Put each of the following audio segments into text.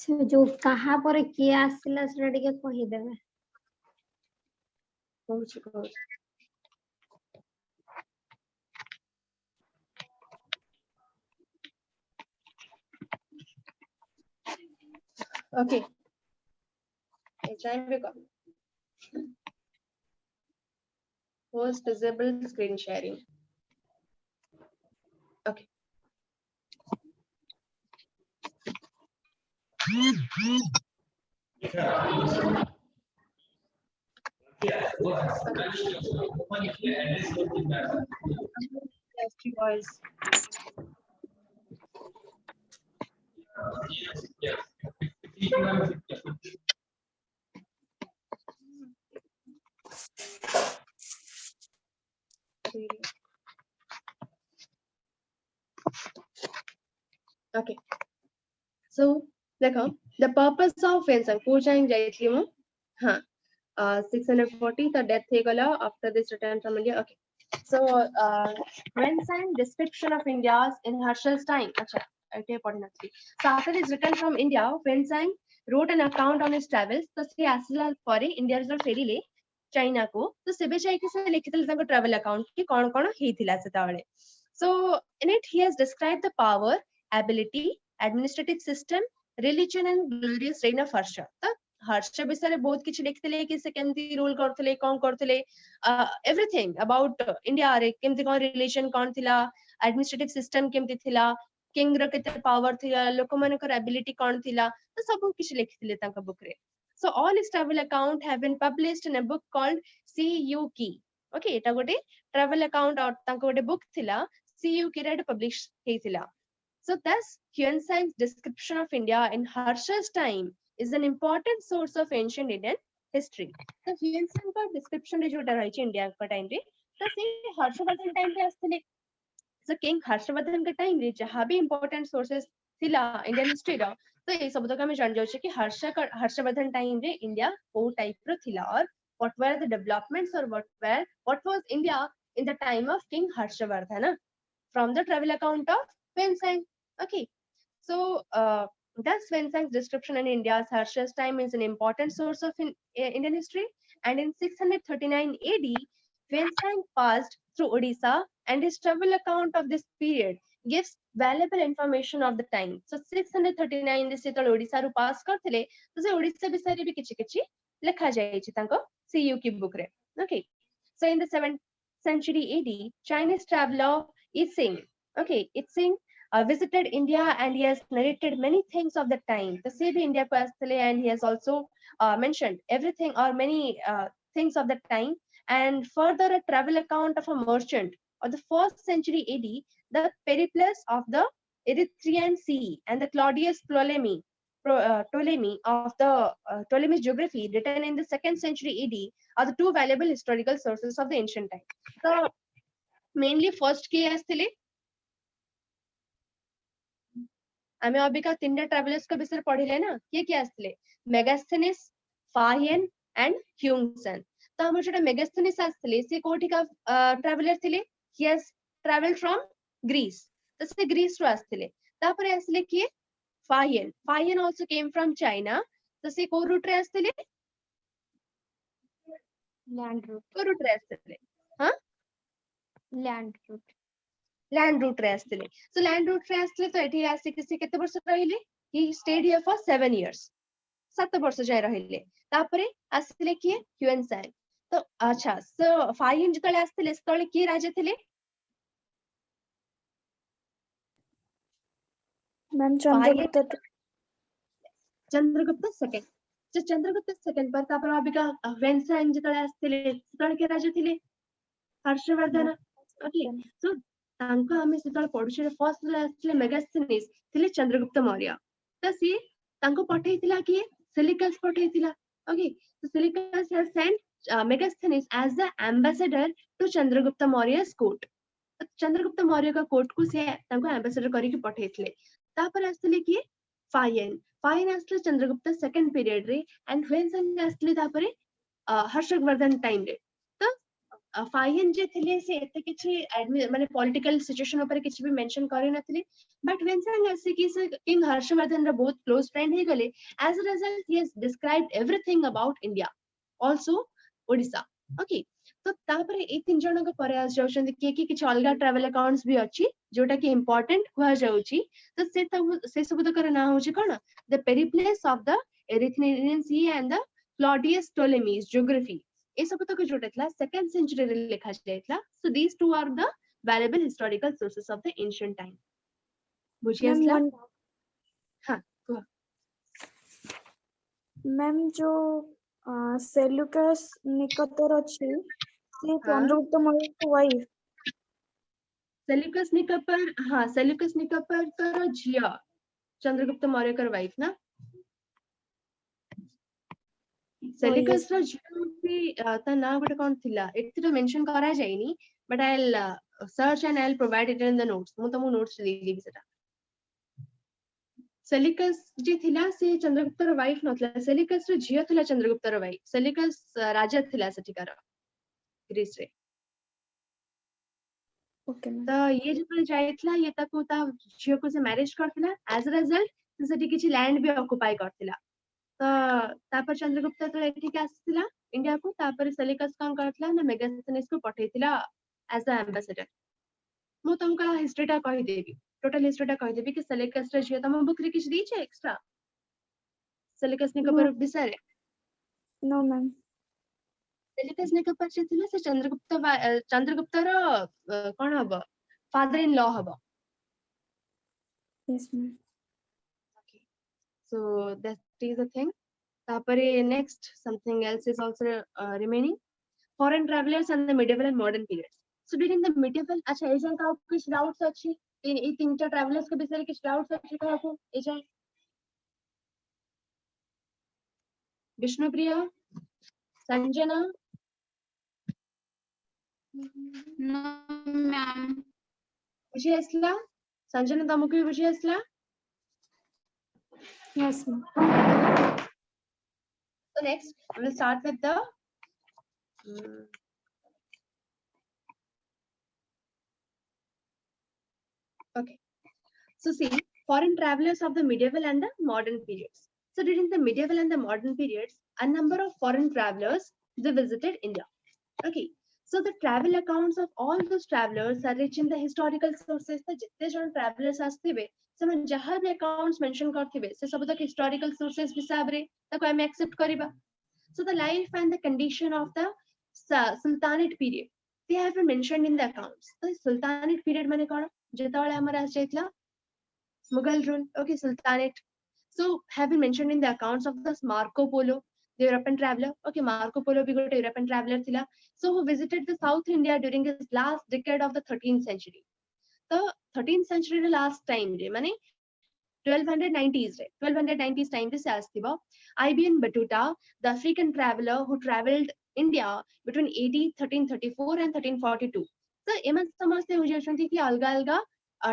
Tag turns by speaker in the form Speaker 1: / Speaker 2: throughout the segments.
Speaker 1: से जो कहा पर किए आसिला सेटा टिके कहि देबे
Speaker 2: कहूँ okay host disable screen sharing okay voice okay so देखो the purpose of Fensang पूछाएंगे जाइए मु हाँ 640 the death हे गला after this return from India okay so Fensang description of India's in Herschel's time अच्छा ऐसे पढ़ना थी so after his return from India Fensang wrote an account on his travels तो से आसिला परे इंडिया जो फेरी ले चाइना को तो सेबे चाइ कि से लिखितल ताको ट्रैवल अकाउंट कि कोन कोन हेथिला सेताबेले so in it he has described the power ability administrative system religion and glorious reign of Harsha तो हर्ष विषय बहुत किछि लिखथिले कि से केमती रूल करथिले कोन करथिले एवरीथिंग अबाउट इंडिया रे केमती कोन रिलेशन कोन थिला एडमिनिस्ट्रेटिव सिस्टम केमती थिला किंग रो केते पावर थिला लोक मानकर एबिलिटी कोन थिला तो सब किछि लिखथिले ताका बुक रे so all his travel account have been published in a book called CUK okay eta gote travel account और ताका गोटे बुक थिला CUK रे publish हेथिला so thus Huensang's description of India in Harsha's time is an important source of ancient Indian history so Huensang का description रे जोटा रही India का टाइम रे तो से हर्षवर्धन टाइम रे आस्थले so king हर्षवर्धन के टाइम रे जहां भी important sources थिला इंडियन हिस्ट्री रो तो ये सब तक हमें जान जाउ कि हर्षवर्धन टाइम रे इंडिया को टाइप रो थिला और what were the developments or what was India in the time of King Harshavardhana from the travel account of Fensang. Okay, so thus Fensang's description in India's Harsha's time is an important source of Indian history. And in 639 AD, Fensang passed through Odisha, and his travel account of this period gives valuable information of the time. So 639 रे से तळ ओडिसा रु पास करथिले तो से ओडिसा विषय रे भी किछि किछि लिखा जाय छि तांको CUK book रे. Okay, so in the 7th century AD, Chinese traveler Yixing, okay, Yixing visited India and he has narrated many things of the time. The same India Pastale, and he has also mentioned everything or many things of the time. And further, a travel account of a merchant of the 1st century AD, the Periplus of the Erythraean Sea and the Claudius Ptolemy of the Ptolemy's geography, written in the 2nd century AD, are the two valuable historical sources of the ancient time. So, mainly first key as आमे अबिका तीनटा travellers के विषय पढ़िले ना किए किए आसले Megasthenes फाहियन and ह्यूंगसन तो हम जेटा मेगास्थेनिस आसले से कोठी का ट्रैवलर थिले he has travelled from Greece तो से ग्रीस रो आसले तापर आसले किए Fahien also came from China तो से को रूट रे आसले
Speaker 1: लैंड रूट
Speaker 2: को रूट रे आसले हां लैंड रूट रे आसले सो लैंड रूट रे आसले तो एठी आसी किसी केते वर्ष रहिले he stayed here for 7 years 7 वर्ष जाय रहिले तापरे आसले किए ह्यूएनसैंग तो अच्छा सो फाइन जतले आसले तळे की राजा थिले
Speaker 1: मैम
Speaker 2: चंद्रगुप्त सेकंड जो चंद्रगुप्त सेकंड पर तापर अबिका ह्यूएनसैंग जतले आसले तळे के राजा थिले हर्षवर्धन ओके सो तांको हमें सेतल पढुछे फर्स्ट आसले मेगास्थेनिस थिले चंद्रगुप्त मौर्य त सी तांको पठेइतिला कि सिलिकस पठेइतिला okay so Seleucus has sent Megasthenes as the ambassador to Chandragupta Maurya's court Chandragupta Maurya का कोर्ट को से तांको एम्बेसडर करी कि पठेइतले तापर आसले कि फाइन आसले चंद्रगुप्त सेकंड पीरियड रे एंड ह्यूएनसैंग आसले तापरे हर्षवर्धन टाइम रे तो फाइन जे थिले से एते किछि माने पॉलिटिकल सिचुएशन ऊपर किछि भी मेंशन करि नथिले बट वेनसंग आसी कि से किंग हर्षवर्धन रा बहुत क्लोज फ्रेंड हे गले as a result he has described everything about India also Odisha okay तो तापरे ए तीन जन को परे आस जाउछन कि किछि अलगा ट्रैवल अकाउंट्स भी अछि जोटा कि इंपोर्टेंट हुआ जाउछि तो से सब तकर ना होछि कोन the Periplus of the Erythraean sea and the Claudius Ptolemy's geography ए सब तक जोटा थला सेकंड सेंचुरी रे लिखा जायतला so these two are the valuable historical sources of the ancient time बुझी
Speaker 3: मैम
Speaker 2: असला
Speaker 3: वन
Speaker 2: हां को
Speaker 3: मैम जो सेल्यूकस निकटर अछि से
Speaker 2: हाँ
Speaker 3: चंद्रगुप्त मौर्य की वाइफ
Speaker 2: सेल्यूकस निकपर हां सेल्यूकस निकपर कर झिया चंद्रगुप्त मौर्य कर वाइफ ना सेल्यूकस रो झिया की ता ना गोटे कोन थिला एति तो मेंशन करा जायनी but I will search and I will provide it in the notes मु तमु नोट्स दे देबी सेटा सेल्यूकस जे थिला से चंद्रगुप्त रो वाइफ नथला सेल्यूकस रो झिया थिला चंद्रगुप्त रो वाइफ सेल्यूकस राजा थिला सेठिकार ग्रीस रे
Speaker 3: ओके मैम
Speaker 2: तो ये जो जायतला ये ताको ता झियो को से मैरिज करथिला एज अ रिजल्ट से सेठी किछि लैंड भी ऑक्युपाई करथिला तो तापर चंद्रगुप्त तो एठी के आसिला इंडिया को तापर सेल्यूकस कोन करथिला ना मेगास्थनीज को पठेथिला एज अ एम्बेसडर मु तुमका हिस्ट्री टा कहि देबी टोटल हिस्ट्री टा कहि देबी कि सेल्यूकस रे झियो तम बुक रे किछि दी छै एक्स्ट्रा सेल्यूकस ने
Speaker 3: नो
Speaker 2: कपर विषय रे
Speaker 3: नो मैम
Speaker 2: सेल्यूकस ने कपर जे थिला से चंद्रगुप्त रो कोन हबो फादर इन लॉ हबो
Speaker 3: yes ma'am
Speaker 2: okay so that is the thing tapare next something else is also remaining foreign travelers and the medieval and modern periods so during the medieval acha एजान का कुछ doubts अछि ए तीनटा travellers के विषय कुछ doubts अछि का को एजान विष्णुप्रिया संजना
Speaker 1: No, ma'am.
Speaker 2: बुझी असला संजना तमको भी बुझी असला
Speaker 3: yes ma'am
Speaker 2: so next we will start with the okay so see foreign travelers of the medieval and the modern periods so during the medieval and the modern periods a number of foreign travelers they visited India okay so the travel accounts of all those travelers are rich in the historical sources the जितने जन travelers आस्थिबे semen जहां भी accounts mention करथिबे से सब तक historical sources हिसाब रे ताको हम accept करिबा so the life and the condition of the sultanate period they have been mentioned in the accounts so sultanate period माने कोन जेताळे हमर आस जायतला Mughal rule okay sultanate so have been mentioned in the accounts of this Marco Polo the European traveler okay Marco Polo भी गोटे European traveler थिला so who visited the South India during his last decade of the 13th century the 13th century रे last time रे माने 1290s रे 1290s time पे से आस्थिबो Ibn Battuta the African traveler who traveled India between AD 1334 and 1342 so एमन समझते हो जायछंती कि अलगा अलगा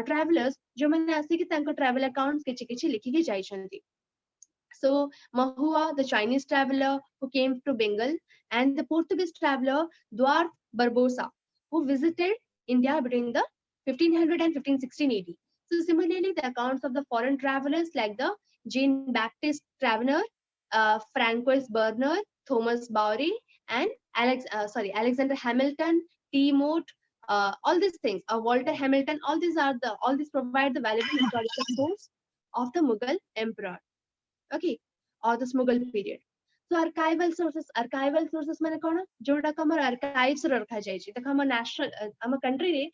Speaker 2: travelers जो मैंने आसी कि तांको travel accounts किछि किछि लिखि के जायछंती so Mahua the Chinese traveler who came to Bengal and the Portuguese traveler Duarte Barbosa who visited India between the 1500 and 1516 AD so similarly the accounts of the foreign travelers like the Jean-Baptiste Taverner Francois Berner Thomas Bowery and Alexander Hamilton T. Motte all these things Walter Hamilton all these provide the valuable historical source of the Mughal emperor okay or the Mughal period so archival sources माने कोन जोटा हमर archives रे रखा जाय छै त हमर national हम country रे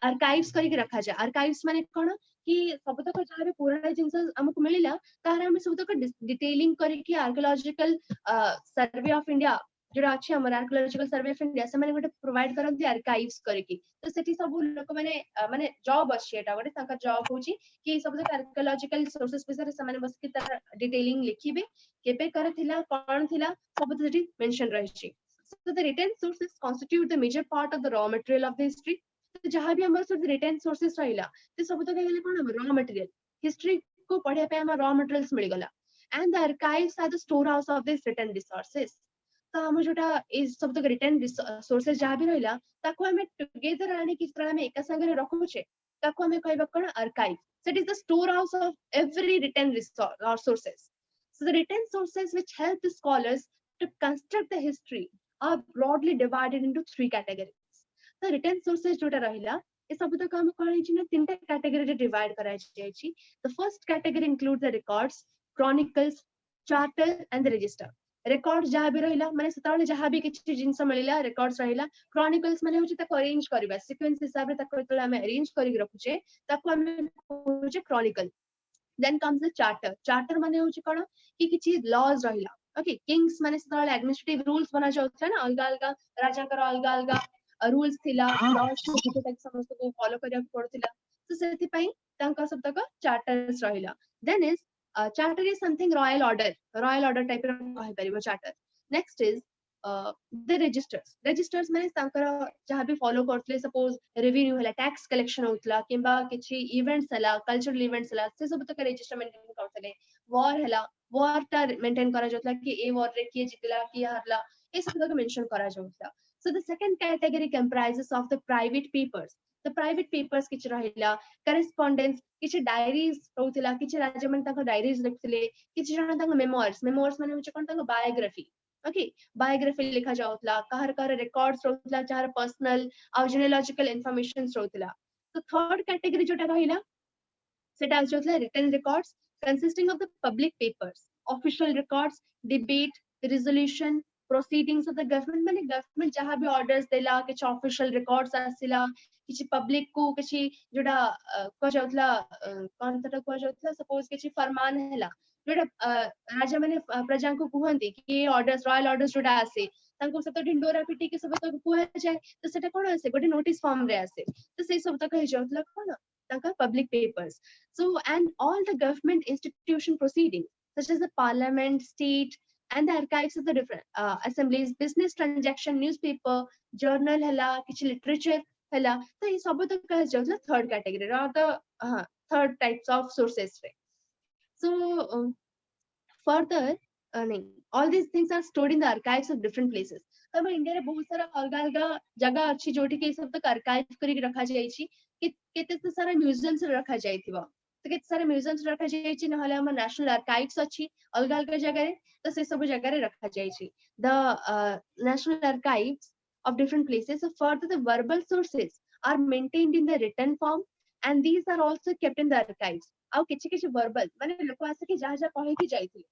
Speaker 2: archives करी के रखा जाय archives माने कोन कि सब तक जहां भी पुराना जिंस हमको मिलिला तार हम सब तक डिटेलिंग करी कि आर्कियोलॉजिकल सर्वे ऑफ इंडिया जोड़ा अछि हमर आर्कियोलॉजिकल सर्वे ऑफ इंडिया से माने गोटे प्रोवाइड करन आर्काइव्स करी कि तो सेठी सब लोक माने जॉब अछि एटा गोटे ताका जॉब होची कि सब तक आर्कियोलॉजिकल सोर्सेस विषय से माने बस कि तार डिटेलिंग लिखिबे केबे करथिला कोन थिला सब सेठी मेंशन रहै छी so the written sources constitute the major part of the raw material of the history तो जहां भी हमर सब written sources रहिला ते सब तक गेले कोन raw material history को पढे पे हम raw materials मिल गला and the archives are the storehouse of these written resources तो हम जोटा ए सब तक रिटर्न सोर्सेस जहाँ भी रहिला ताको हमें टुगेदर आने की तरह हमें एक संगे रखुचे ताको हमें कहबा कोन archive that is the storehouse of every written resource or sources. So the written sources which help the scholars to construct the history are broadly divided into three categories. The written sources जोटा रहिला ए सब तक हम कोन हिची ना तीनटा category रे divide करा जायछि. The first category includes the records, chronicles, charter and the register. Records जहाँ भी रहिला माने सताले जहाँ भी किछि जिंस मिलिला records रहिला. Chronicles माने होछि ताको अरेंज करबा सीक्वेंस हिसाब रे ताको तले हमें अरेंज करि रखुचे ताको हमें होछि chronicle. Then comes the charter. Charter माने होछि कोन कि किछि laws रहिला. Okay, kings माने सताले administrative rules बना जाउथला ना अलगा अलगा राजा कर अलगा अलगा rules थिला laws तक समस्त को फॉलो करिया पड़थिला. तो सेति पई तांका सब तक charters रहिला. Then is charter is something royal order type of कहि परिबो charter. Next is the registers माने तांकर जहाँ भी follow करथले suppose revenue हला tax collection होतला किंबा किछि events हला cultural events हला से सब तक register maintain करथले. war हला war ता maintain करा जातला कि ए war रे किए जितला कि हारला ए सब तक mention करा जातला. So the second category comprises of the private papers. The private papers किछि रहिला correspondence किछि diaries होतला किछि राजा मन ताको diaries लिखथले किछि जण ताको memoirs माने होछ कोन ताको biography. Okay, biography लिखा जाउतला कहर कहर records होतला जार personal और genealogical information होतला. So third category जोटा रहिला सेटा होतला written records consisting of the public papers, official records, debate, resolution, proceedings of the government माने government जहाँ भी orders देला किछि official records आसिला किछि public को किछि जोटा को जाउतला कोन तटा को जाउतला suppose किछि फरमान हैला जोटा राजा माने प्रजा को कुहंती कि ऑर्डर्स रॉयल ऑर्डर्स जोटा आसे तांको सब ढिंडोरा पिटी के सब तो कुहा जाय तो सेटा कोन आसे गोटे नोटिस फॉर्म रे आसे तो से सब तक कहि जाउतला कोन तांका public papers. So and all the government institution proceedings such as the parliament, state and the archives of the different assemblies, business transaction, newspaper, journal hela kichi literature hela तो ये सब तक कहि जाउतला third category or the third types of sources रे. So further all these things are stored in the archives of different places. तो हम India रे बहुत सारा अलग अलग जगह अछि जोठी के सब तक आर्काइव करी रखा जाय छी कि केते सारा म्यूजियम्स रखा जायथिबो तो केते सारा म्यूजियम्स रखा जाय छी नहले हम नेशनल आर्काइव्स अछि अलग अलग जगह रे तो से सब जगह रे रखा जाय छी. The national archives of different places. So further the verbal sources are maintained in the written form and these are also kept in the archives. आउ किछि किछि verbal माने लोक आसे कि जहा जहा कहि कि जायथिले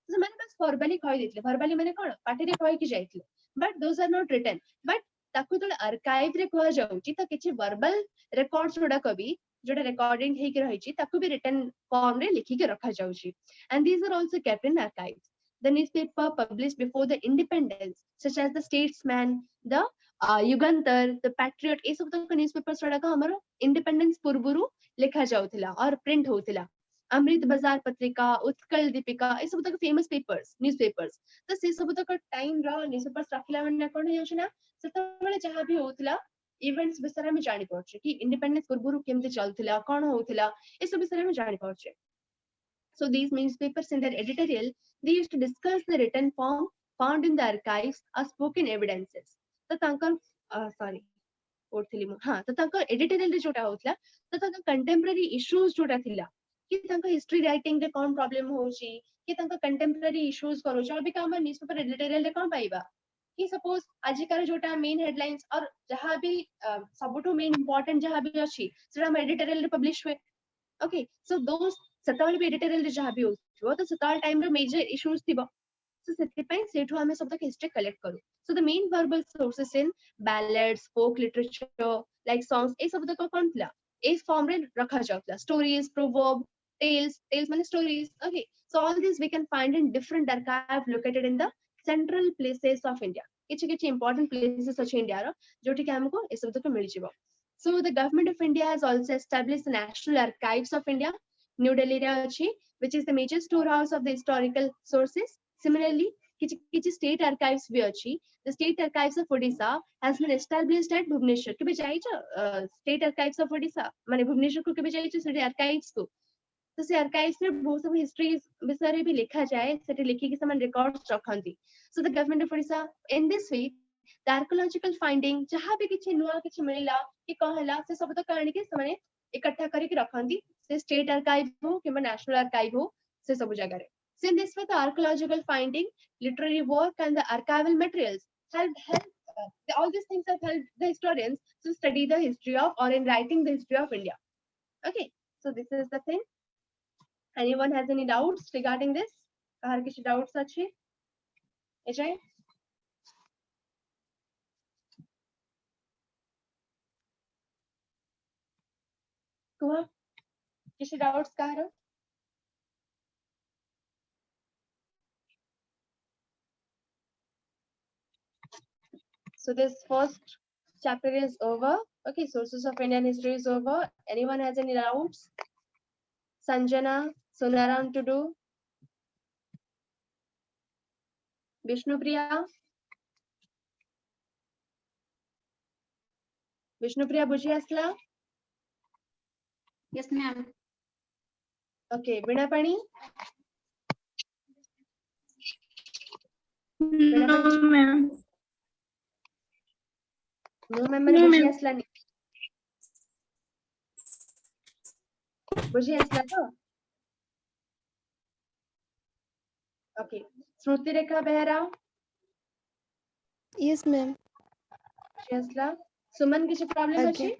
Speaker 2: तो माने बस verbally कहि देथिले verbally माने कोन पाटी रे कहि कि जायथिले but those are not written but ताकु तो archive रे कह जाउची तो किछि verbal records जोडा कभी जोडा recording हे कि रहि छि ताकु भी written form रे लिखि के रखा जाउची and these are also kept in archives. The newspaper published before the independence such as the Statesman, the Yugantar, the Patriot ए सब तक न्यूज़पेपर्स जोडा का हमरो इंडिपेंडेंस पूर्वरु लिखा जाउथिला और प्रिंट होथिला. अमृत बाजार पत्रिका, उत्कल दीपिका ए सब तक फेमस पेपर्स न्यूज़पेपर्स तो से सब तक टाइम रा न्यूज़पेपर्स रखिला माने कोन होय ना सेतबेले जहां भी होथिला इवेंट्स बिषय में जानि पड़छे कि इंडिपेंडेंस पूर्वरु केमते चलथिला कोन होथिला ए सब बिषय में जानि पड़छे. So these newspapers in their editorial they used to discuss the written form found in the archives or spoken evidences. तो तांकर sorry पढ़थिली मु हां तो तांकर एडिटोरियल रे जोटा होतला तो तांकर कंटेम्पररी इश्यूज जोटा थिला कि तांकर हिस्ट्री राइटिंग रे कोन प्रॉब्लम होची कि तांकर कंटेम्पररी इश्यूज करो जो अभी का हम न्यूज़पेपर एडिटोरियल रे कोन पाइबा कि सपोज आजिकार जोटा मेन हेडलाइंस और जहां भी सबटो मेन इंपोर्टेंट जहां भी अछि सेटा हम एडिटोरियल रे पब्लिश हुए. Okay, so those setal भी editorial जहाँ भी होतो तो setal time रे major issues थिबो so सेतिपई सेठो हमें सब तक history collect करू. So the main verbal sources in ballads, folk literature like songs ए सब तक कोन थिला ए form रे रखा जाउतला stories, proverb, tales माने stories. Okay, so all these we can find in different archive located in the central places of India. किछि किछि important places अछि India रो जोठी के हमको ए सब तक मिल जिवो. So the government of India has also established the National Archives of India, New Delhi re achi, which is the major storehouse of the historical sources. Similarly, kichi state archives bhi achi. The State Archives of Odisha has been established at Bhubaneswar. Kebe jaicha State Archives of Odisha, mane Bhubaneswar ko kebe jaicha state archives ko. तो से archives रे बहुत सब history विषय रे भी लिखा जाए सेटे लिखि कि समान रिकॉर्ड्स रखंती so the government of Odisha in this way the archaeological finding जहां भी किछि नुआ किछि मिलला कि कहला से सब तो काणी के समान इकट्ठा करके रखंती से स्टेट आर्काइव हो कि नेशनल आर्काइव हो से सब जगह रे so in this way the archaeological finding literary work and the archival materials help all these things have helped the historians to study the history of or in writing the history of India. Okay, so this is the thing. Anyone has any doubts regarding this? Kahar kichi doubts achi? Ajay? Kuha? Kichi doubts kahar? So this first chapter is over. Okay, sources of Indian history is over. Anyone has any doubts? Sanjana, Sunaram to do? Vishnupriya? Vishnupriya বুঝি আসলা?
Speaker 1: Yes, ma'am.
Speaker 2: Okay, Veena Pani?
Speaker 3: No, ma'am.
Speaker 2: No member
Speaker 3: No,
Speaker 2: বুঝি
Speaker 3: ma'am.
Speaker 2: আসলা নি? বুঝি আসলা তো? Okay. Shruti Rekha Behra?
Speaker 4: Yes, ma'am.
Speaker 2: বুঝি আসলা? Suman কিছু problem আছে?
Speaker 4: Okay.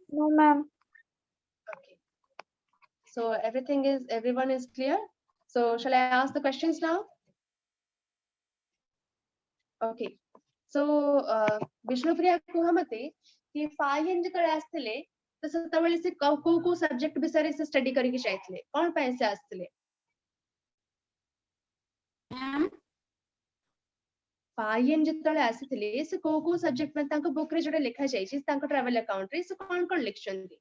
Speaker 3: No, ma'am.
Speaker 2: Okay. So everyone is clear? So shall I ask the questions now? Okay. So Vishnupriya କୁହ ମତେ कि फाइन ଯେତେବେଳେ ଆସିଥିଲେ ତ ସେତେବେଳେ ସେ କୋଉ କୋଉ ସବଜେକ୍ଟ ବିଷୟରେ ସେ ଷ୍ଟଡି କରିକି ଯାଇଥିଲେ କଣ ପାଇଁ ସେ ଆସିଥିଲେ
Speaker 1: Ma'am.
Speaker 2: फाइन ଯେତେବେଳେ ଆସିଥିଲେ ସେ କୋଉ କୋଉ ସବଜେକ୍ଟ ପାଇଁ ତାଙ୍କ ବୁକ୍ ରେ ଯୋଉଟା ଲେଖା ଯାଇଛି ତାଙ୍କ ଟ୍ରାଭେଲ ଆକାଉଣ୍ଟ ରେ ସେ କଣ କଣ ଲେଖିଛନ୍ତି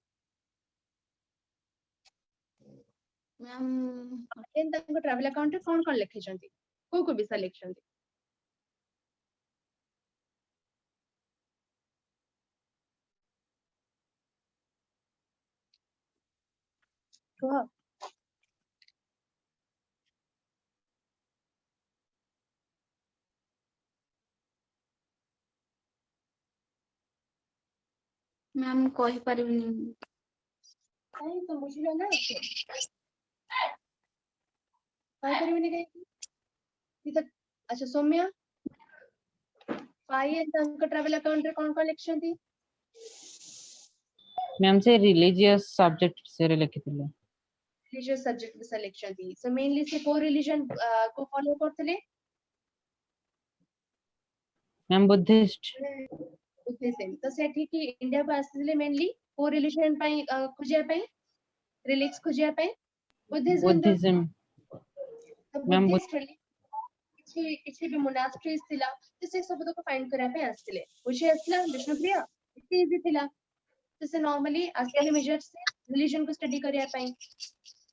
Speaker 1: Ma'am.
Speaker 2: फाइन ତାଙ୍କ ଟ୍ରାଭେଲ ଆକାଉଣ୍ଟ ରେ କଣ କଣ ଲେଖିଛନ୍ତି କୋଉ କୋଉ ବିଷୟ ଲେଖିଛନ୍ତି କୁହ
Speaker 1: Ma'am କହିପାରିବିନି
Speaker 2: କାଇଁ ତ ବୁଝିଲ ନା କହିପାରିବିନି କାହିଁକି ଆଚ୍ଛା ସୌମ୍ୟା फाइन ତାଙ୍କ ଟ୍ରାଭେଲ ଆକାଉଣ୍ଟ ରେ କଣ କଣ ଲେଖିଛନ୍ତି
Speaker 5: मैम से रिलीजियस सब्जेक्ट से लिखिଥିଲେ
Speaker 2: रिलीजियस सब्जेक्ट विषय ଲେଖିଛନ୍ତି so mainly ସେ କୋଉ ରିଲିजन को फॉलो करଥିଲେ
Speaker 5: मैम बुद्धिस्ट
Speaker 2: बुद्धिज्म तो सेठी की इंडिया को आसीले मेनली को रिलीजन ପାଇଁ खोजिया ପାଇଁ रिलीज खोजिया ପାଇଁ
Speaker 5: बुद्धिज्म मैम
Speaker 2: बुद्धिस्ट କିଛି ବି मोनास्ट्रीज थिला तो से सब को फाइंड करा पे आसीले बुझी आसला विष्णुप्रिया इतनी इजी थिला तो से नॉर्मली आसीले मेजर्स से रिलीजन को स्टडी करिया ପାଇଁ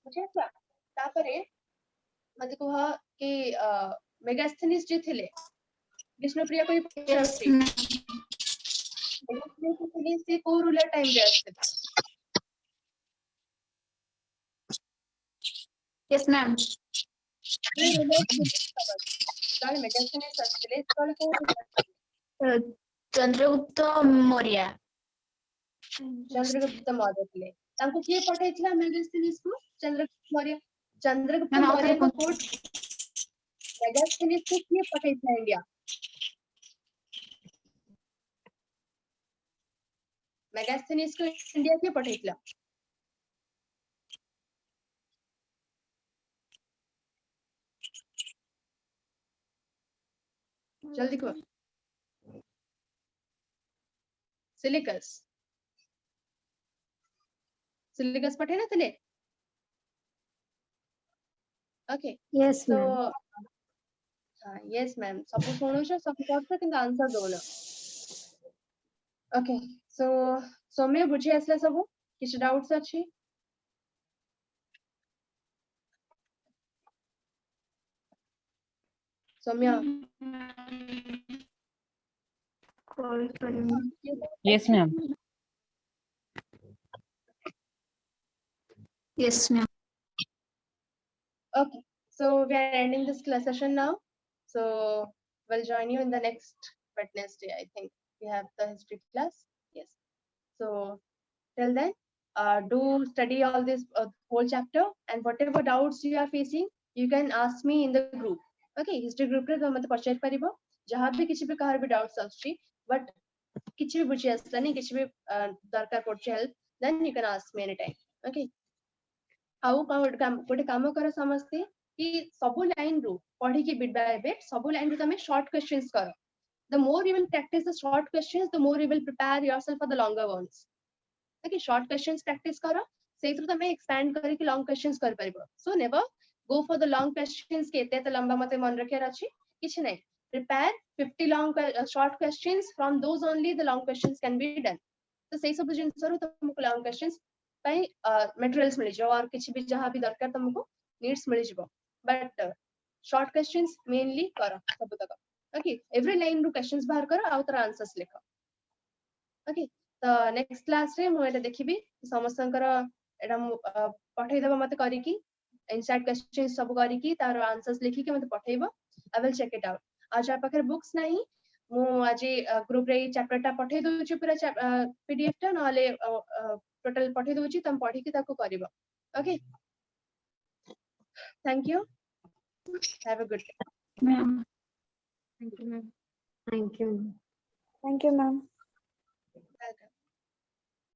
Speaker 2: बुझी आसला तापरे मते कह कि मेगास्थेनिस जे थिले विष्णुप्रिया को
Speaker 1: Yes,
Speaker 2: पचारती
Speaker 1: ma'am.
Speaker 2: से को रूलर टाइम रे आसते
Speaker 1: Yes, ma'am.
Speaker 2: ताले मेगास्थेनिस आसले ताले को
Speaker 1: चंद्रगुप्त मौर्य
Speaker 2: चंद्रगुप्त मौर्य थे तांको किए पठाइथिला मेगास्थेनिस को चंद्रगुप्त
Speaker 1: Ma'am,
Speaker 2: मौर्य
Speaker 1: author
Speaker 2: को कोर्ट मेगास्थेनिस को किए पठाइथिला इंडिया मेगास्थेनिस को इंडिया किए पठाइथिला जल्दी को सिलिकस पठाइना तले okay
Speaker 1: Yes,
Speaker 2: so
Speaker 1: ma'am.
Speaker 2: yes ma'am सब सुनो छ सब करछ किंतु आंसर दोला ओके so सौम्य बुझी आसला सब किछ डाउट्स अछि सौम्य
Speaker 3: କହିପାରିବିନି
Speaker 5: yes ma'am
Speaker 3: Yes, ma'am.
Speaker 2: Okay, so we are ending this class session now. So we'll join you in the next Wednesday. I think we have the history class. Yes. So till then, do study all this whole chapter, and whatever doubts you are facing, you can ask me in the group. Okay, history group रे तो मत पचार परिबो जहाँ भी किसी भी कहार भी doubts आछी, but किसी भी बुझी आसलानी किसी भी दरकार पड़छे help, then you can ask me anytime. Okay. आउ गोटे काम कर समस्ते कि सबु लाइन रु पढ़ी कि बिट बाय बिट सबु लाइन रु तमे शॉर्ट क्वेश्चंस करो. The more you will practice the short questions, the more you will prepare yourself for the longer ones. Okay, short questions practice करो, से थ्रू तमे expand करी कि long questions कर परिबो. So never go for the long questions के एते लंबा मते मन रखे अछि किछ नै. Prepare 50 long short questions, from those only the long questions can be done. तो से सब जिंस रो तुमको long questions पई materials मिल जाओ और किछ भी जहां भी दरकार तुमको needs मिल जिवो. But short questions mainly करो सब तक. Okay, every line रो questions बाहर करो आ उतर आंसर्स लिखो. Okay, तो next class रे मु एटा देखिबी समस्तंकर एटा पठै देबा मते करी कि इनसाइड क्वेश्चंस सब करी कि तार आंसर्स लिखि कि मते पठैबो. I will check it out. आज आप पाखर बुक्स नाही मु आज ग्रुप रे चैप्टर टा पठै दोछि पूरा पीडीएफ टा नले टोटल पठै दोछि तम पढी कि ताको करबो. Okay, thank you, have a good day.
Speaker 3: Ma'am.
Speaker 1: Thank you, ma'am. Thank you.
Speaker 3: Thank you, ma'am.